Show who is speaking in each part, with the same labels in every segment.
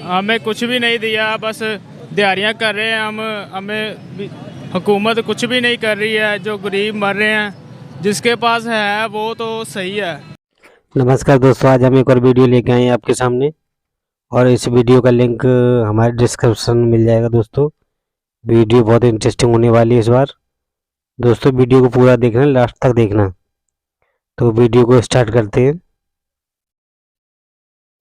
Speaker 1: हमें कुछ भी नहीं दिया, बस दिहाड़ियाँ कर रहे हैं हम। हमें हुकूमत कुछ भी नहीं कर रही है। जो गरीब मर रहे हैं, जिसके पास है वो तो सही है।
Speaker 2: नमस्कार दोस्तों, आज हम एक और वीडियो लेके आए हैं आपके सामने और इस वीडियो का लिंक हमारे डिस्क्रिप्शन में मिल जाएगा। दोस्तों वीडियो बहुत इंटरेस्टिंग होने वाली है इस बार। दोस्तों वीडियो को पूरा देखना, लास्ट तक देखना। तो वीडियो को स्टार्ट करते हैं।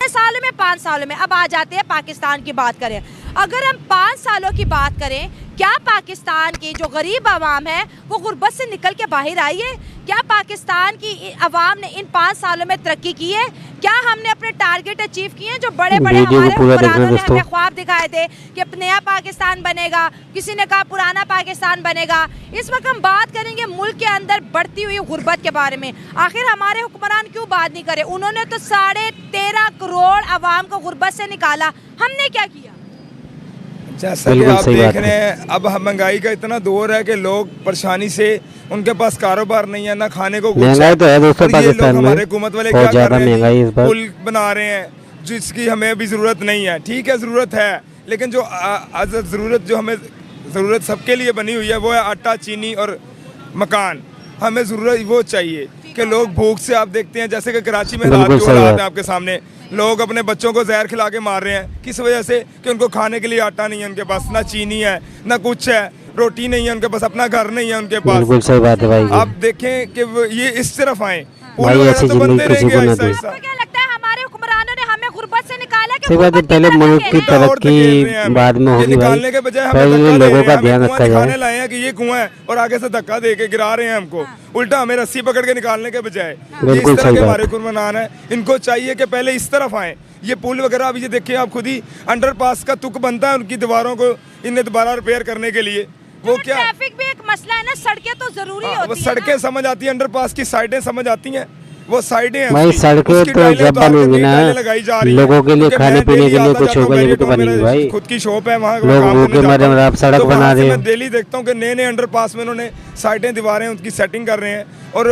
Speaker 3: सालों में 5 सालों में अब आ जाते हैं पाकिस्तान की बात करें। अगर हम 5 सालों की बात करें, क्या पाकिस्तान की जो गरीब आवाम है वो गुर्बत से निकल के बाहर आई है? क्या पाकिस्तान की आवाम ने इन 5 सालों में तरक्की की है? क्या हमने अपने टारगेट अचीव किए हैं? जो बड़े बड़े हमारे हुक्मरानों ने हमें ख्वाब दिखाए थे कि नया पाकिस्तान बनेगा, किसी ने कहा पुराना पाकिस्तान बनेगा। इस वक्त हम बात करेंगे मुल्क के अंदर बढ़ती हुई गुर्बत के बारे में। आखिर हमारे हुक्मरान क्यों बात नहीं करे? उन्होंने तो 13.5 करोड़ आवाम को गुर्बत से निकाला। हमने क्या किया?
Speaker 4: जैसा कि आप देख रहे हैं, अब महंगाई का इतना दौर है कि लोग परेशानी से, उनके पास कारोबार नहीं है, ना खाने को कुछ
Speaker 2: महंगाई तो है दोस्तों पाकिस्तान में।
Speaker 4: हमारे हुकूमत वाले क्या कर रहे हैं, पुल बना रहे हैं जिसकी हमें अभी जरूरत नहीं है। ठीक है, जरूरत है, लेकिन जो जरूरत जो हमें जरूरत सबके लिए बनी हुई है वो है आटा, चीनी और मकान। हमें जरूरत वो चाहिए कि लोग भूख से, आप देखते हैं जैसे कि कराची में रात जो हालात है आपके सामने, लोग अपने बच्चों को जहर खिला के मार रहे हैं। किस वजह से? कि उनको खाने के लिए आटा नहीं है उनके पास, ना चीनी है, ना कुछ है, रोटी नहीं है उनके पास, अपना घर नहीं है उनके पास।
Speaker 2: बिल्कुल सही बात है भाई।
Speaker 4: आप देखें कि ये इस तरफ आए,
Speaker 2: भाई ऐसी जिंदगी किसी को ना दे।
Speaker 3: क्या लगता है हमारे हुक्मरानों ने हमें गुर्बत से निकाला कि
Speaker 2: पहले मुल्क की तरक्की बाद में होगी भाई। पहले लोगों का ध्यान रखा जाए।
Speaker 4: लाए हैं कि ये कुआं है और आगे से धक्का दे के गिरा रहे हैं हमको, उल्टा हमें रस्सी पकड़ के निकालने के बजाय।
Speaker 2: बिल्कुल सही बात।
Speaker 4: हमारे हुक्मरान है, इनको चाहिए कि पहले इस तरफ आए। ये पुल वगैरह अभी ये देखिए आप खुद ही, अंडरपास का तुक बनता है उनकी दीवारों को इन्हें दोबारा रिपेयर करने के लिए। वो क्या,
Speaker 3: ट्रैफिक भी एक मसला है ना, सड़कें तो जरूरी होती है।
Speaker 4: वो सड़कें समझ आती है, अंडरपास की साइडें समझ आती हैं, वो साइडें
Speaker 2: भाई सड़कें तो जब बनेगी ना, लोगों के लिए खाने पीने के लिए कुछ होगा ये तो बनेगी भाई।
Speaker 4: खुद की शॉप है वहाँ,
Speaker 2: लोग भूखे मर रहे हैं, आप सड़क बना रहे हैं।
Speaker 4: मैं डेली देखता हूँ कि नए नए अंडरपास में उन्होंने साइडें, दीवारें उनकी सेटिंग कर रहे हैं और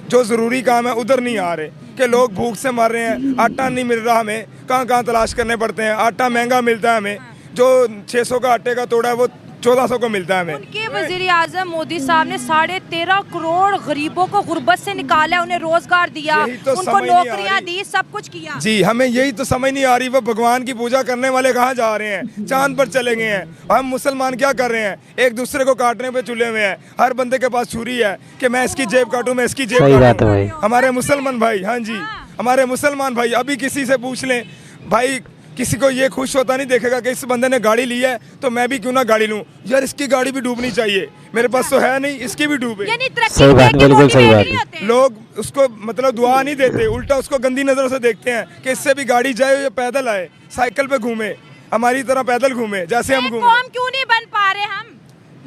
Speaker 4: जो जरूरी काम है उधर नहीं आ रहे कि लोग भूख से मर रहे हैं। आटा नहीं मिल रहा, हमें कहाँ कहाँ तलाश करने पड़ते हैं। आटा महंगा मिलता है हमें, जो 600 का आटे का तोड़ा है वो 1400 को मिलता है हमें।
Speaker 3: उनके वजीर आजम मोदी साहब ने 13.5 करोड़ गरीबों को गुर्बत से निकाला, उन्हें रोजगार दिया, उनको नौकरियां दी, सब कुछ किया।
Speaker 4: जी, हमें यही तो समझ नहीं आ रही, वो भगवान की पूजा करने वाले कहाँ जा रहे हैं? चांद पर चले गए हैं। हम मुसलमान क्या कर रहे हैं? एक दूसरे को काटने पे चुले हुए हैं। हर बंदे के पास छुरी है कि मैं इसकी जेब काटूं, मैं इसकी जेब काटूं। हमारे मुसलमान भाई, हाँ जी, हमारे मुसलमान भाई, अभी किसी से पूछ लें भाई, किसी को ये खुश होता नहीं देखेगा कि इस बंदे ने गाड़ी ली है तो मैं भी क्यों ना गाड़ी लूं। यार इसकी गाड़ी भी डूबनी चाहिए, मेरे पास तो है नहीं, इसकी भी डूबे।
Speaker 2: सही बात, बिल्कुल सही बात।
Speaker 4: लोग उसको मतलब दुआ नहीं देते, उल्टा उसको गंदी नजरों से देखते हैं कि इससे भी गाड़ी जाए या पैदल आए, साइकिल पे घूमे, हमारी तरह पैदल घूमे जैसे हम घूमे।
Speaker 3: कौम क्यों नहीं बन पा रहे हम?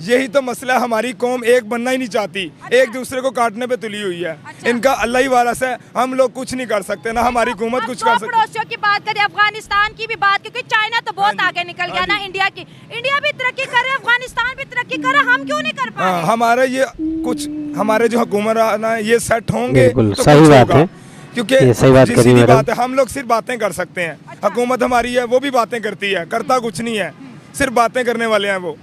Speaker 4: यही तो मसला है, हमारी कौम एक बनना ही नहीं चाहती। अच्छा। एक दूसरे को काटने पे तुली हुई है। अच्छा। इनका अल्लाह ही वारस है, हम लोग कुछ नहीं कर सकते, ना हमारी हुकूमत कुछ कर सकती।
Speaker 3: पड़ोसियों की बात करें, अफगानिस्तान की भी बात, क्योंकि चाइना तो बहुत आगे निकल गया ना इंडिया की। इंडिया भी तरक्की कर रहे, अफगानिस्तान भी तरक्की कर रहा, हम क्यों नहीं कर पा रहे?
Speaker 4: हमारे ये कुछ, हमारे जो हुकूमरान है ये सेट होंगे तो
Speaker 2: सही बात है,
Speaker 4: क्योंकि
Speaker 2: सही बात
Speaker 4: है। हम लोग सिर्फ बातें कर सकते हैं। अच्छा। हुकूमत हमारी है वो भी बातें करती है, करता कुछ नहीं है, सिर्फ बातें करने वाले हैं वो।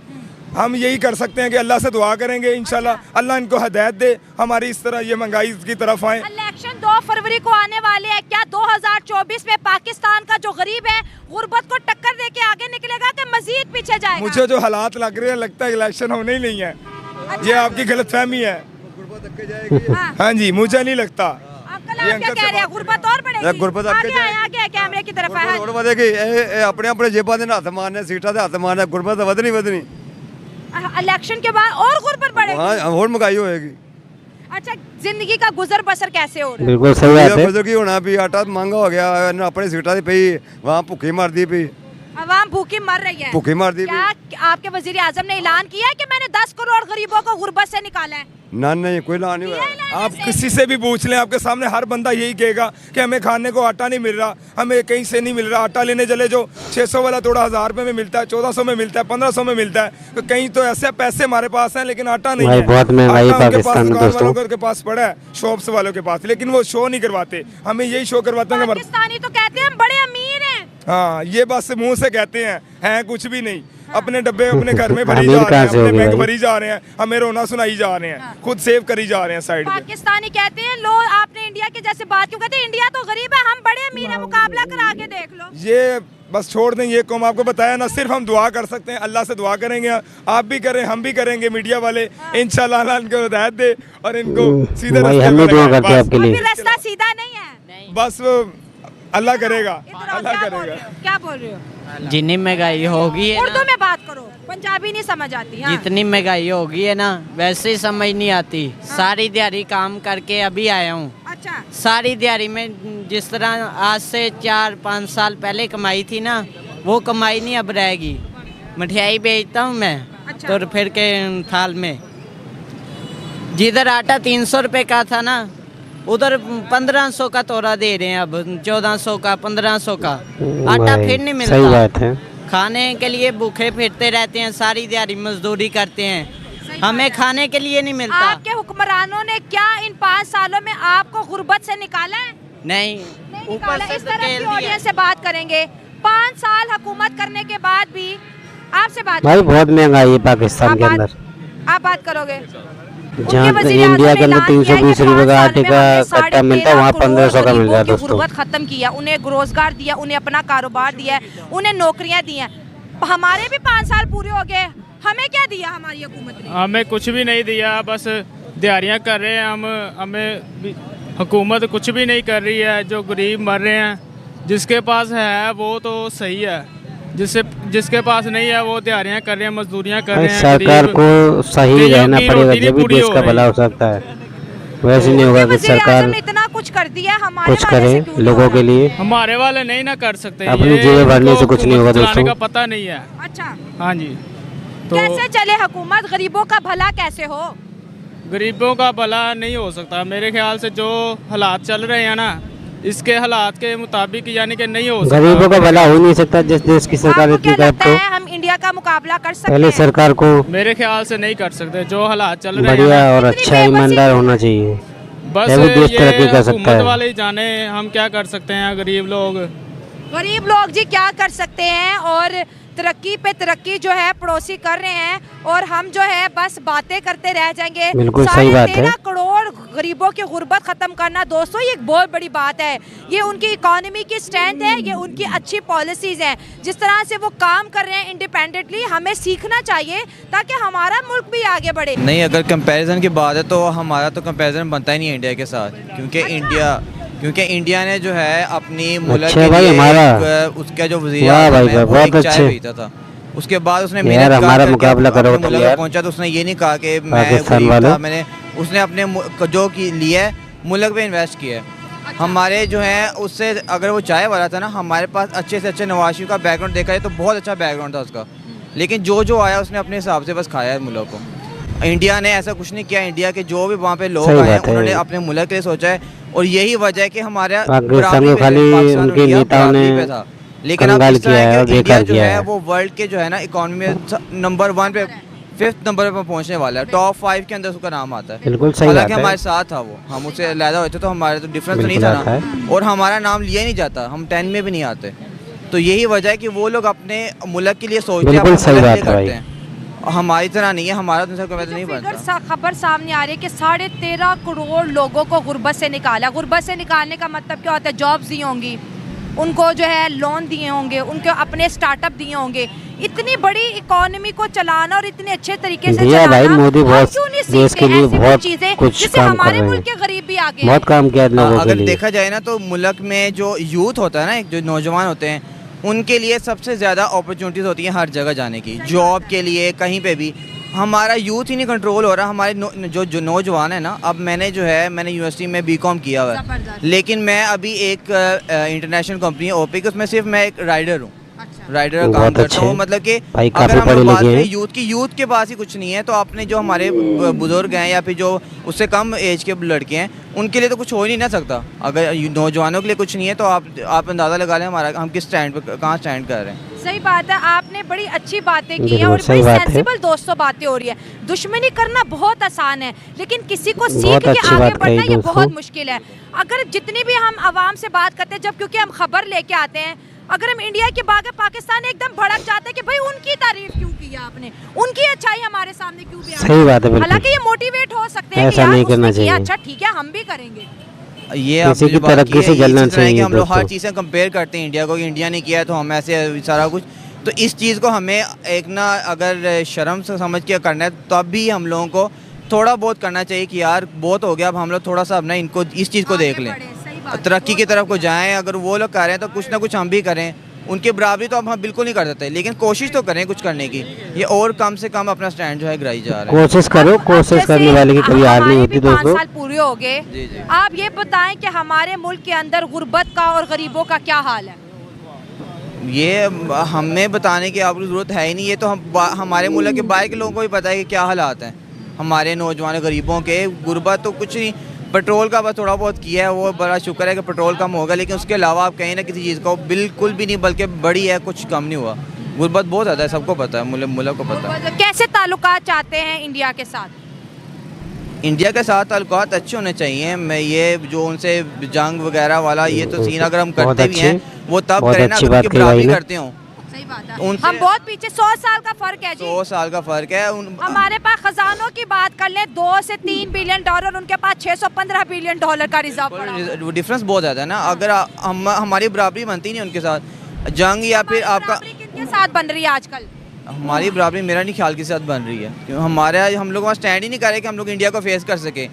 Speaker 4: हम यही कर सकते हैं कि अल्लाह से दुआ करेंगे, इंशाल्लाह अल्लाह इनको हिदायत दे, हमारी इस तरह ये महंगाई की तरफ आए।
Speaker 3: इलेक्शन 2 फरवरी को आने वाले हैं, क्या 2024 में पाकिस्तान का जो गरीब है गुर्बत को टक्कर दे के आगे निकलेगा कि मजीद पीछे जाएगा?
Speaker 4: मुझे जो हालात लग रहे हैं, लगता है इलेक्शन होने ही नहीं है। अच्छा। ये आपकी गलतफहमी है। हाँ जी, मुझे नहीं लगता।
Speaker 3: क्या कह रहे हैं? गुर्बत और बढ़ेगी?
Speaker 5: गुर्बत
Speaker 3: आगे कैमरे की तरफ है।
Speaker 5: अपने अपने जेबां दे हथ मारने, सीटां दे हथ मारने, गुर्बत वधनी वधनी।
Speaker 3: इलेक्शन के बाद और गुर्बत बढ़ेगी?
Speaker 5: हाँ, और महंगाई होएगी।
Speaker 3: अच्छा, जिंदगी का गुजर बसर कैसे हो रहा है?
Speaker 2: बिल्कुल सही बात है।
Speaker 5: गुजर की होना भी, आटा महंगा हो गया, अपने सीटां दी पई, वहाँ भुखी मरदी पई,
Speaker 3: अवाम भूखी मर रही है।
Speaker 5: भूखी मरदी।
Speaker 3: क्या आपके वजीर आजम ने ऐलान किया है कि मैंने 10 करोड़ गरीबों को गुर्बत से निकाला है?
Speaker 5: ना, नहीं, कोई ऐलान नहीं हुआ।
Speaker 4: आप किसी से भी पूछ लें, आपके सामने हर बंदा यही कहेगा कि हमें खाने को आटा नहीं मिल रहा, हमें कहीं से नहीं मिल रहा। आटा लेने चले जो 600 वाला थोड़ा 1000 रुपये में मिलता है, 1400 में मिलता है, 1500 में मिलता है। तो कहीं तो ऐसे पैसे हमारे पास हैं लेकिन आटा नहीं है।
Speaker 2: बहुत महंगाई पाकिस्तान में दोस्तों,
Speaker 4: के पास पड़ा है, शॉप्स वालों के पास, लेकिन वो शो नहीं करवाते। हमें यही शो करवाते हैं।
Speaker 3: पाकिस्तानी तो कहते हैं हम बड़े अमीर हैं।
Speaker 4: हाँ, ये बस मुंह से कहते हैं कुछ भी नहीं। अपने डब्बे अपने घर में भरी
Speaker 2: अमीर
Speaker 4: जा रहे
Speaker 2: कहाँ
Speaker 4: हैं,
Speaker 2: से हो
Speaker 4: अपने
Speaker 2: गए
Speaker 4: बैंक
Speaker 2: भाई?
Speaker 4: भरी जा रहे हैं, हमें रोना सुनाई जा रहे हैं, खुद सेव करी जा रहे हैं साइड पे।
Speaker 3: पाकिस्तानी कहते हैं लो आपने इंडिया की जैसे बात क्यों कहते हैं, इंडिया तो गरीब है, हम बड़े अमीर हैं, मुकाबला करा के देख लो।
Speaker 4: ये बस छोड़ दें, ये कौम आपको बताया ना, सिर्फ हम दुआ कर सकते हैं, अल्लाह से दुआ करेंगे, आप भी करें, हम भी करेंगे, मीडिया वाले इंशाल्लाह अल्लाह इनको हिदायत दे और इनको सीधे
Speaker 2: भाई
Speaker 4: रास्ते
Speaker 2: हम भी
Speaker 4: पे
Speaker 2: दुआ
Speaker 4: लगाए।
Speaker 2: करते हैं
Speaker 4: बस-
Speaker 2: आपके लिए।
Speaker 3: अभी रास्ता सीधा नहीं है।
Speaker 4: बस अल्लाह करेगा,
Speaker 3: इधर आओ,
Speaker 4: अल्लाह
Speaker 3: क्या बोल
Speaker 4: करेगा।
Speaker 3: रहे हो? क्या बोल रहे हो?
Speaker 6: जितनी महंगाई होगी है
Speaker 3: उर्दू
Speaker 6: ना,
Speaker 3: में बात करो, पंजाबी नहीं समझ आती। हाँ।
Speaker 6: जितनी महंगाई होगी है ना वैसे ही समझ नहीं आती। सारी दिहाड़ी काम करके अभी आया हूँ।
Speaker 3: अच्छा,
Speaker 6: सारी दिहाड़ी में जिस तरह आज से 4-5 साल पहले कमाई थी ना, वो कमाई नहीं अब रहेगी। मठियाई बेचता हूँ मैं
Speaker 3: अच्छा।
Speaker 6: तो फिर के थाल में, जिधर आटा 300 रुपये का था ना उधर 1500 का तोड़ा दे रहे हैं, अब 1400 का 1500 का आटा
Speaker 2: भाई,
Speaker 6: फिर नहीं
Speaker 2: सही
Speaker 6: मिलता।
Speaker 2: बात है।
Speaker 6: खाने के लिए भूखे फिरते रहते हैं, सारी दिहाड़ी मजदूरी करते हैं,
Speaker 3: सही
Speaker 6: हमें
Speaker 3: बात है।
Speaker 6: खाने के लिए नहीं मिलता।
Speaker 3: आपके हुक्मरानों ने क्या इन 5 सालों में आपको गुर्बत से निकाला है?
Speaker 6: नहीं,
Speaker 3: नहीं
Speaker 6: ऊपर
Speaker 3: निकाला।
Speaker 6: से
Speaker 3: इस
Speaker 6: तो
Speaker 3: तरफ
Speaker 6: तेल
Speaker 3: की
Speaker 6: दिया।
Speaker 3: ऑडियंस से बात करेंगे। 5 साल हुकूमत करने के बाद भी आपसे बात
Speaker 2: भाई
Speaker 3: करेंगे।
Speaker 2: बहुत महंगाई है पाकिस्तान
Speaker 3: आप
Speaker 2: के
Speaker 3: बात-
Speaker 2: अंदर।
Speaker 3: आप बात करोगे।
Speaker 2: जहाँ
Speaker 3: उनके
Speaker 2: पे
Speaker 3: वज़ीर-ए-आज़म
Speaker 2: इंडिया
Speaker 3: ने
Speaker 2: के अंदर
Speaker 3: ऐलान किया
Speaker 2: 320
Speaker 3: कि
Speaker 2: रुपए
Speaker 3: 5
Speaker 2: का
Speaker 3: साल
Speaker 2: आटे
Speaker 3: में
Speaker 2: का
Speaker 3: हमने
Speaker 2: कट्टा मिलता है,
Speaker 3: 13.5
Speaker 2: वहाँ
Speaker 3: करोड़
Speaker 2: 1500 का मिल
Speaker 3: गरीबों
Speaker 2: रहा है
Speaker 3: की
Speaker 2: दोस्तों।
Speaker 3: गुर्बत खत्म किया, उन्हें रोजगार दिया, उन्हें अपना कारोबार दिया है, उन्हें नौकरियां दी हैं। हमारे भी 5 साल पूरे हो गए, हमें क्या दिया हमारी हुकूमत ने?
Speaker 1: हमें कुछ भी नहीं दिया, बस दिहाड़ियाँ कर रहे हैं हमें हुकूमत कुछ भी नहीं कर रही है। जो गरीब मर रहे हैं, जिसके पास है वो तो सही है, जिसके पास नहीं है वो दिहाड़ियाँ कर रहे हैं, मजदूरियाँ कर रहे हैं।
Speaker 2: सरकार
Speaker 1: गरीब-
Speaker 2: को सही
Speaker 1: गरीबों
Speaker 2: रहना
Speaker 1: की
Speaker 2: पड़ेगा,
Speaker 1: रोटी नहीं
Speaker 2: जब भी
Speaker 1: पूरी
Speaker 2: देश
Speaker 1: हो
Speaker 2: का
Speaker 1: रही।
Speaker 2: भला हो सकता है। वैसे नहीं होगा कि
Speaker 3: वज़ीर-ए-आज़म
Speaker 2: सरकार
Speaker 3: ने इतना कुछ कर दिया, हमारे
Speaker 2: कुछ
Speaker 3: वाले से
Speaker 2: करे
Speaker 3: क्यों नहीं
Speaker 2: लोगों
Speaker 3: हो
Speaker 2: के
Speaker 3: रहा?
Speaker 2: लिए।
Speaker 1: हमारे वाले नहीं ना कर सकते,
Speaker 2: अपनी
Speaker 1: ये
Speaker 2: जेबें भरने
Speaker 1: इनको
Speaker 2: से कुछ नहीं होगा
Speaker 1: हुकूमत चलाने
Speaker 2: दोस्तों।
Speaker 1: का पता नहीं है।
Speaker 3: अच्छा,
Speaker 1: हाँ जी, तो
Speaker 3: कैसे चले हुकूमत, गरीबों का भला कैसे हो?
Speaker 1: गरीबों का भला नहीं हो सकता मेरे ख्याल से। जो हालात चल रहे हैं ना, इसके हालात के मुताबिक यानी कि नहीं हो सकता।
Speaker 2: गरीबों का भला हो नहीं सकता जिस देश की सरकार
Speaker 3: आपको
Speaker 2: इतनी
Speaker 3: क्या
Speaker 2: करप्ट
Speaker 3: लगता
Speaker 2: हो।
Speaker 3: है हम इंडिया का मुकाबला कर सकते
Speaker 2: पहले
Speaker 3: हैं?
Speaker 2: सरकार को
Speaker 1: मेरे ख्याल से नहीं कर सकते। जो हालात चल रहे हैं
Speaker 2: बढ़िया
Speaker 1: ना,
Speaker 2: और
Speaker 3: इतनी
Speaker 2: अच्छा
Speaker 3: बेबसी
Speaker 2: ईमानदार
Speaker 3: क्यों?
Speaker 2: होना चाहिए,
Speaker 1: बस
Speaker 2: तभी देश
Speaker 1: ये
Speaker 2: तरक्की कर सकता
Speaker 1: हुकूमत
Speaker 2: है।
Speaker 1: वाले ही जाने, हम क्या कर सकते हैं गरीब लोग।
Speaker 3: गरीब लोग जी क्या कर सकते हैं, और तरक्की पे तरक्की जो है पड़ोसी कर रहे हैं, और हम जो है बस बातें करते रह जाएंगे।
Speaker 2: बिल्कुल सही बात है।
Speaker 3: 13.5 करोड़ गरीबों की गुर्बत खत्म करना दोस्तों, ये एक बहुत बड़ी बात है। ये उनकी इकोनॉमी की स्ट्रेंथ है, ये उनकी अच्छी पॉलिसीज हैं। जिस तरह से वो काम कर रहे हैं इंडिपेंडेंटली, हमें सीखना चाहिए ताकि हमारा मुल्क भी आगे बढ़े।
Speaker 7: नहीं, अगर कंपैरिजन की बात है तो हमारा तो कंपैरिजन बनता ही नहीं है इंडिया के साथ, क्योंकि इंडिया ने जो है अपनी मुल्क
Speaker 2: अच्छा
Speaker 7: के
Speaker 2: भाई,
Speaker 7: लिए
Speaker 2: हमारा
Speaker 7: उसका जो वज़ीर
Speaker 2: वाह
Speaker 7: आज़म
Speaker 2: भाई
Speaker 7: है,
Speaker 2: वाह,
Speaker 7: वो
Speaker 2: बहुत
Speaker 7: एक चाय
Speaker 2: अच्छे।
Speaker 7: बेचता था। उसके बाद उसने
Speaker 2: यार,
Speaker 7: मेहनत
Speaker 2: हमारा
Speaker 7: करके
Speaker 2: मुकाबला
Speaker 7: अपने
Speaker 2: करो तुम
Speaker 7: मुल्क
Speaker 2: यार।
Speaker 7: तक पहुंचा, तो उसने ये नहीं कहा कि मैं
Speaker 2: पाकिस्तान
Speaker 7: गरीब
Speaker 2: वालों।
Speaker 7: था, उसने अपने जो की लिया है मुल्क पे इन्वेस्ट किया है। हमारे जो है उससे, अगर वो चाय वाला था ना, हमारे पास अच्छे से अच्छे नवाज शरीफ का बैकग्राउंड देखा जाए तो बहुत अच्छा बैकग्राउंड था उसका, लेकिन जो आया उसने अपने हिसाब से बस खाया है मुल्क को। इंडिया ने ऐसा कुछ नहीं किया। इंडिया के जो भी वहाँ पे लोग
Speaker 2: सही
Speaker 7: आए हैं
Speaker 2: बात है।
Speaker 7: उन्होंने अपने मुल्क के लिए सोचा है, और यही वजह है कि हमारा
Speaker 2: पाकिस्तान को
Speaker 7: बराबरी पे-
Speaker 2: खाली
Speaker 7: पाकिस्तान
Speaker 2: उनके
Speaker 7: इंडिया
Speaker 2: नेताओं ने
Speaker 7: बराबरी पे था। लेकिन अब
Speaker 2: कंगाल
Speaker 7: इस तरह
Speaker 2: किया
Speaker 7: है
Speaker 2: है और
Speaker 7: कि इंडिया
Speaker 2: बेकार
Speaker 7: जो
Speaker 2: किया
Speaker 7: है
Speaker 2: है।
Speaker 7: वो वर्ल्ड के जो है ना इकोनॉमी में नंबर 1 पे 5th नंबर पे पहुंचने वाला है। टॉप 5 के अंदर उसका नाम आता है।
Speaker 2: बिल्कुल सही
Speaker 7: हालांकि
Speaker 2: बात है।
Speaker 7: हमारे साथ था वो, हम उससे अलहदा होते तो हमारे तो डिफरेंस तो नहीं
Speaker 2: बिल्कुल
Speaker 7: था
Speaker 2: आता
Speaker 7: ना, और हमारा नाम लिया ही नहीं जाता, हम 10 में भी नहीं आते। तो यही वजह है कि वो लोग अपने मुल्क के लिए सोचते हैं,
Speaker 2: बिल्कुल
Speaker 7: अपने
Speaker 2: सही
Speaker 7: मुल्क के
Speaker 2: बात
Speaker 7: लिए
Speaker 2: है भाई।
Speaker 7: करते हैं। हमारी तरह नहीं है, हमारा तो सबको नहीं बनता।
Speaker 3: खबर सामने आ रही है कि 13.5 करोड़ लोगों को गुर्बत से निकाला। गुर्बत से निकालने का मतलब क्या होता है? जॉब्स दी होंगी उनको, जो है लोन दिए होंगे, उनके अपने स्टार्टअप दिए होंगे। इतनी बड़ी इकोनॉमी को चलाना और इतने अच्छे तरीके से
Speaker 2: दिया भाई,
Speaker 3: चलाना,
Speaker 2: मोदी
Speaker 3: हम
Speaker 2: बहुत
Speaker 3: क्यों नहीं
Speaker 2: देश
Speaker 3: सीखते
Speaker 2: के लिए
Speaker 3: ऐसी
Speaker 2: बहुत
Speaker 3: चीजें
Speaker 2: कुछ
Speaker 3: जिससे
Speaker 2: काम कर
Speaker 3: हमारे
Speaker 2: रहे
Speaker 3: मुल्क
Speaker 2: हैं।
Speaker 3: के गरीब भी आगे हैं।
Speaker 2: बहुत काम किया है लोगों के
Speaker 7: अगर
Speaker 2: लिए।
Speaker 7: देखा जाए ना तो मुल्क में जो यूथ होता है ना, जो नौजवान होते हैं, उनके लिए सबसे ज़्यादा अपॉर्चुनिटीज़ होती हैं हर जगह जाने की, जॉब के लिए, कहीं पे भी। हमारा यूथ ही नहीं कंट्रोल हो रहा। हमारे जो नौजवान है ना, अब मैंने यूनिवर्सिटी में बीकॉम किया हुआ है, लेकिन मैं अभी एक इंटरनेशनल कंपनी ओपी उसमें सिर्फ मैं एक राइडर हूँ, राइडर का काम
Speaker 2: बहुत
Speaker 7: करता
Speaker 2: अच्छे
Speaker 7: हूँ। मतलब कि
Speaker 2: भाई,
Speaker 7: अगर
Speaker 2: काफी
Speaker 7: हम
Speaker 2: पढ़े
Speaker 7: लोग बात
Speaker 2: लिखे
Speaker 7: करें
Speaker 2: हैं।
Speaker 7: यूथ के पास ही कुछ नहीं है, तो आपने जो हमारे बुजुर्ग हैं या फिर जो उससे कम एज के लड़के हैं, उनके लिए तो कुछ हो ही नहीं ना सकता। अगर नौजवानों के लिए कुछ नहीं है तो आप अंदाज़ा लगा लें हमारा हम किस स्टैंड पर कहाँ स्टैंड कर रहे हैं।
Speaker 3: सही बात है, आपने बड़ी अच्छी बातें की हैं
Speaker 2: बिल्कुल
Speaker 3: और
Speaker 2: सही
Speaker 3: बड़ी
Speaker 2: बात है।
Speaker 3: सेंसिबल दोस्तों बातें हो रही है। दुश्मनी करना बहुत आसान है, लेकिन किसी को सीख
Speaker 2: बहुत
Speaker 3: के
Speaker 2: अच्छी
Speaker 3: आगे
Speaker 2: बात
Speaker 3: बढ़ना
Speaker 2: कही
Speaker 3: ये
Speaker 2: दोस्तों।
Speaker 3: बहुत मुश्किल है। अगर जितनी भी हम आवाम से बात करते हैं, जब क्योंकि हम खबर लेके आते हैं, अगर हम इंडिया की बात करें, पाकिस्तान एकदम भड़क जाते हैं कि भाई उनकी तारीफ क्यों की आपने, उनकी अच्छाई हमारे सामने क्यों बयान की?
Speaker 2: सही बात है, बिल्कुल।
Speaker 3: हालांकि ये मोटिवेट हो सकते हैं कि
Speaker 2: ऐसा
Speaker 3: यार
Speaker 2: नहीं
Speaker 3: उसने
Speaker 2: करना
Speaker 3: किया,
Speaker 2: चाहिए।
Speaker 3: अच्छा ठीक है हम भी करेंगे।
Speaker 7: ये
Speaker 2: किसी
Speaker 7: आपने
Speaker 2: की
Speaker 7: जो बात
Speaker 2: तरक्की
Speaker 7: की
Speaker 2: से
Speaker 7: है,
Speaker 2: जलना
Speaker 7: इसी तरह है कि
Speaker 2: चाहिए
Speaker 7: हम लोग हर
Speaker 2: दोस्तों।
Speaker 7: चीज़ से कंपेयर करते हैं इंडिया को, कि इंडिया ने किया है तो हम ऐसे सारा कुछ। तो इस चीज़ को हमें एक ना अगर शर्म से समझ के करना है, तब भी हम लोगों को थोड़ा बहुत करना चाहिए कि यार बहुत हो गया, अब हम लोग थोड़ा सा अपना इनको इस चीज़ को देख लें, तरक्की की तरफ को जाएं। अगर वो लोग कर रहे हैं तो कुछ ना कुछ हम भी करें। उनके बराबरी तो अब हम बिल्कुल नहीं कर सकते, लेकिन कोशिश तो करें कुछ करने की। ये और कम से कम अपना स्टैंड जो है गिराई जा रहा है।
Speaker 2: कोशिश करो, कोशिश करने वाले की कभी हार नहीं होती दोस्तों।
Speaker 3: 5 साल पूरे हो गए,
Speaker 7: जी जी।
Speaker 3: आप ये बताएं कि हमारे मुल्क के अंदर गुर्बत का और गरीबों का क्या हाल है?
Speaker 7: ये हमें बताने की आपको ज़रूरत है ही नहीं, ये तो हमारे मुल्क के बाहर के लोगों को भी पता है कि क्या हालात हैं हमारे नौजवान गरीबों के। गुर्बत तो कुछ नहीं, पेट्रोल का बस थोड़ा बहुत किया है, वो बड़ा शुक्र है कि पेट्रोल कम होगा, लेकिन उसके अलावा आप कहीं ना किसी चीज़ को बिल्कुल भी नहीं, बल्कि बड़ी है, कुछ कम नहीं हुआ। गुर्बत बहुत ज़्यादा है, सबको पता है, मुल्क को पता है।
Speaker 3: कैसे ताल्लुकात चाहते हैं इंडिया के साथ?
Speaker 7: इंडिया के साथ ताल्लुकात अच्छे होने चाहिए। मैं ये जो उनसे जंग वगैरह वाला ये तो सीन अगर हम
Speaker 2: बहुत
Speaker 7: करते भी हैं
Speaker 2: अच्छी-
Speaker 7: वो तब
Speaker 2: बहुत
Speaker 7: करें ना
Speaker 2: अच्छी
Speaker 7: अगर
Speaker 2: बात
Speaker 7: उनकी
Speaker 2: कही भाई
Speaker 7: बराबरी
Speaker 2: ने।
Speaker 7: करते हो।
Speaker 3: सही बात है,
Speaker 7: उनसे-
Speaker 3: हम बहुत पीछे, 100 साल का फर्क है जी।
Speaker 7: 100 साल का फ़र्क है।
Speaker 3: हमारे पास खजानों की बात कर ले, 2 से 3 बिलियन डॉलर, उनके पास 615 बिलियन डॉलर का रिजर्व पड़ा हुआ है।
Speaker 7: डिफरेंस बहुत ज़्यादा है ना। अगर हमारी बराबरी बनती नहीं उनके साथ, जंग या फिर
Speaker 3: हमारी
Speaker 7: आपका
Speaker 3: बराबरी किनके साथ बन रही है आजकल?
Speaker 7: हमारी बराबरी मेरा नहीं ख्याल के साथ बन रही है, क्यों हमारे हम लोग वहाँ स्टैंड ही नहीं कर रहे कि हम लोग इंडिया को फेस कर सके।